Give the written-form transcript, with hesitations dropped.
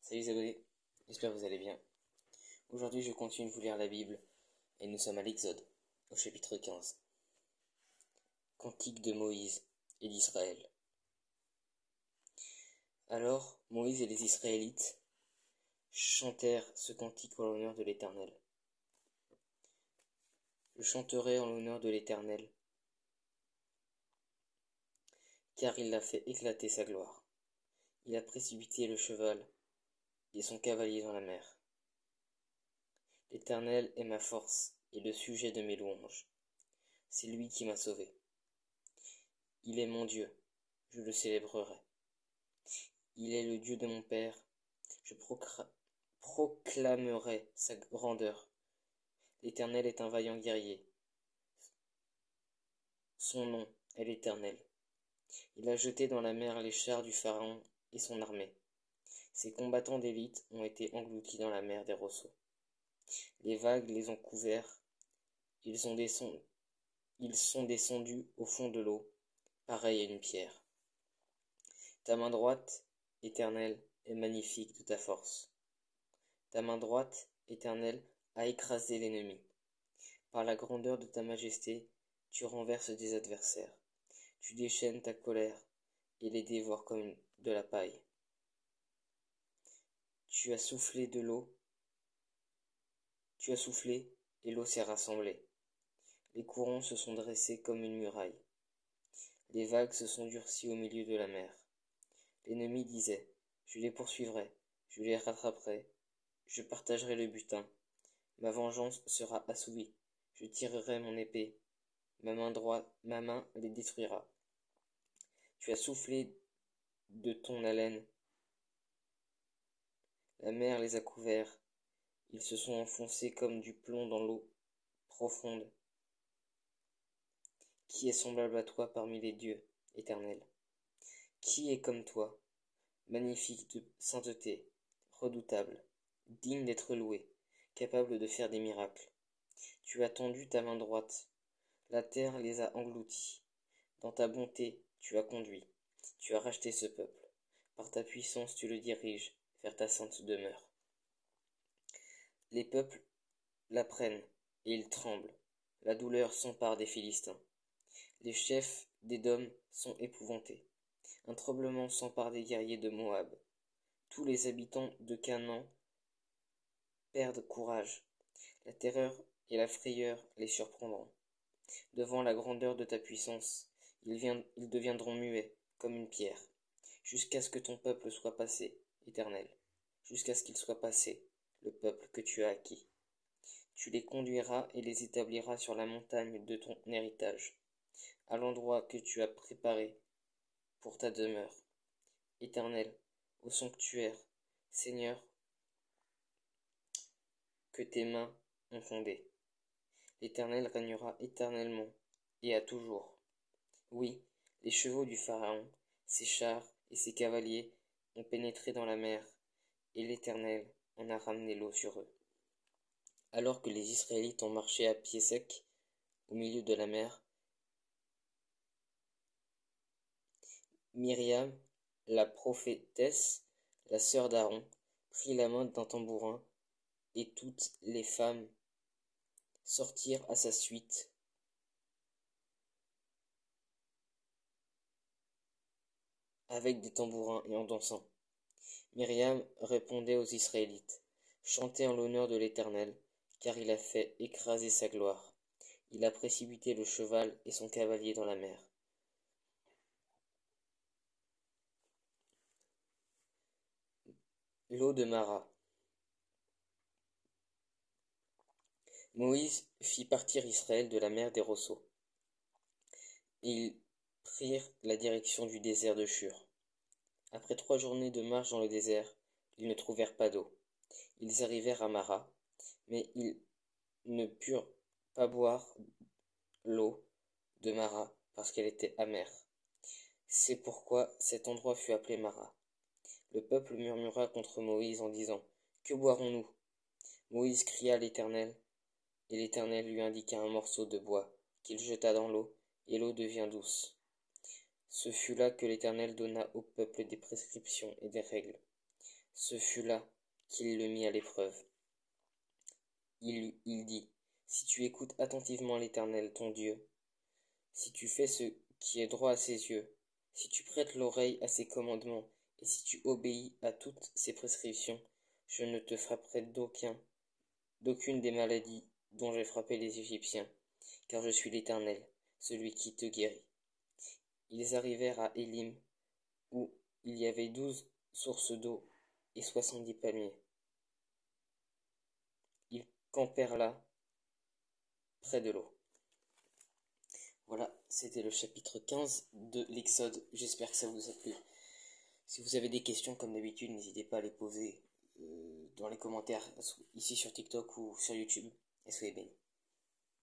Salut les abonnés, j'espère que vous allez bien. Aujourd'hui je continue de vous lire la Bible et nous sommes à l'Exode, au chapitre 15. Cantique de Moïse et d'Israël. Alors Moïse et les Israélites chantèrent ce cantique en l'honneur de l'Éternel. Je chanterai en l'honneur de l'Éternel, car il a fait éclater sa gloire. Il a précipité le cheval et son cavalier dans la mer. L'Éternel est ma force et le sujet de mes louanges. C'est lui qui m'a sauvé. Il est mon Dieu, je le célébrerai. Il est le Dieu de mon Père, je proclamerai sa grandeur. L'Éternel est un vaillant guerrier. Son nom est l'Éternel. Il a jeté dans la mer les chars du Pharaon et son armée. Ses combattants d'élite ont été engloutis dans la mer des Roseaux. Les vagues les ont couverts. Ils sont descendus au fond de l'eau, pareil à une pierre. Ta main droite, Éternel, est magnifique de ta force. Ta main droite, Éternel, a écrasé l'ennemi. Par la grandeur de ta majesté, tu renverses des adversaires. Tu déchaînes ta colère et les dévores comme de la paille. Tu as soufflé et l'eau s'est rassemblée. Les courants se sont dressés comme une muraille. Les vagues se sont durcies au milieu de la mer. L'ennemi disait, je les poursuivrai, je les rattraperai, je partagerai le butin. Ma vengeance sera assouvie. Je tirerai mon épée. Ma main les détruira. Tu as soufflé de ton haleine. La mer les a couverts. Ils se sont enfoncés comme du plomb dans l'eau profonde. Qui est semblable à toi parmi les dieux, Éternel? Qui est comme toi, magnifique de sainteté, redoutable, digne d'être loué, capable de faire des miracles? Tu as tendu ta main droite. La terre les a engloutis. Dans ta bonté, tu as conduit. Tu as racheté ce peuple. Par ta puissance, tu le diriges vers ta sainte demeure. Les peuples l'apprennent et ils tremblent. La douleur s'empare des Philistins. Les chefs d'Édom sont épouvantés. Un tremblement s'empare des guerriers de Moab. Tous les habitants de Canaan perdent courage. La terreur et la frayeur les surprendront. Devant la grandeur de ta puissance, ils deviendront muets comme une pierre, jusqu'à ce que ton peuple soit passé, Éternel, jusqu'à ce qu'il soit passé, le peuple que tu as acquis. Tu les conduiras et les établiras sur la montagne de ton héritage, à l'endroit que tu as préparé pour ta demeure. Éternel, au sanctuaire, Seigneur, que tes mains ont fondé. L'Éternel régnera éternellement et à toujours. Oui, les chevaux du Pharaon, ses chars et ses cavaliers ont pénétré dans la mer, et l'Éternel en a ramené l'eau sur eux. Alors que les Israélites ont marché à pied sec au milieu de la mer, Myriam, la prophétesse, la sœur d'Aaron, prit la main d'un tambourin, et toutes les femmes sortirent à sa suite. Avec des tambourins et en dansant. Myriam répondait aux Israélites, chantez en l'honneur de l'Éternel, car il a fait écraser sa gloire. Il a précipité le cheval et son cavalier dans la mer. L'eau de Mara. Moïse fit partir Israël de la mer des Roseaux, et ils prirent la direction du désert de Shur. Après 3 journées de marche dans le désert, ils ne trouvèrent pas d'eau. Ils arrivèrent à Mara, mais ils ne purent pas boire l'eau de Mara parce qu'elle était amère. C'est pourquoi cet endroit fut appelé Mara. Le peuple murmura contre Moïse en disant, que boirons-nous? Moïse cria à l'Éternel, et l'Éternel lui indiqua un morceau de bois qu'il jeta dans l'eau, et l'eau devint douce. Ce fut là que l'Éternel donna au peuple des prescriptions et des règles. Ce fut là qu'il le mit à l'épreuve. Il dit, si tu écoutes attentivement l'Éternel, ton Dieu, si tu fais ce qui est droit à ses yeux, si tu prêtes l'oreille à ses commandements, et si tu obéis à toutes ses prescriptions, je ne te frapperai d'aucune des maladies dont j'ai frappé les Égyptiens, car je suis l'Éternel, celui qui te guérit. Ils arrivèrent à Élim, où il y avait 12 sources d'eau et 70 palmiers. Ils campèrent là, près de l'eau. Voilà, c'était le chapitre 15 de l'Exode. J'espère que ça vous a plu. Si vous avez des questions, comme d'habitude, n'hésitez pas à les poser dans les commentaires ici sur TikTok ou sur YouTube. Et soyez bénis.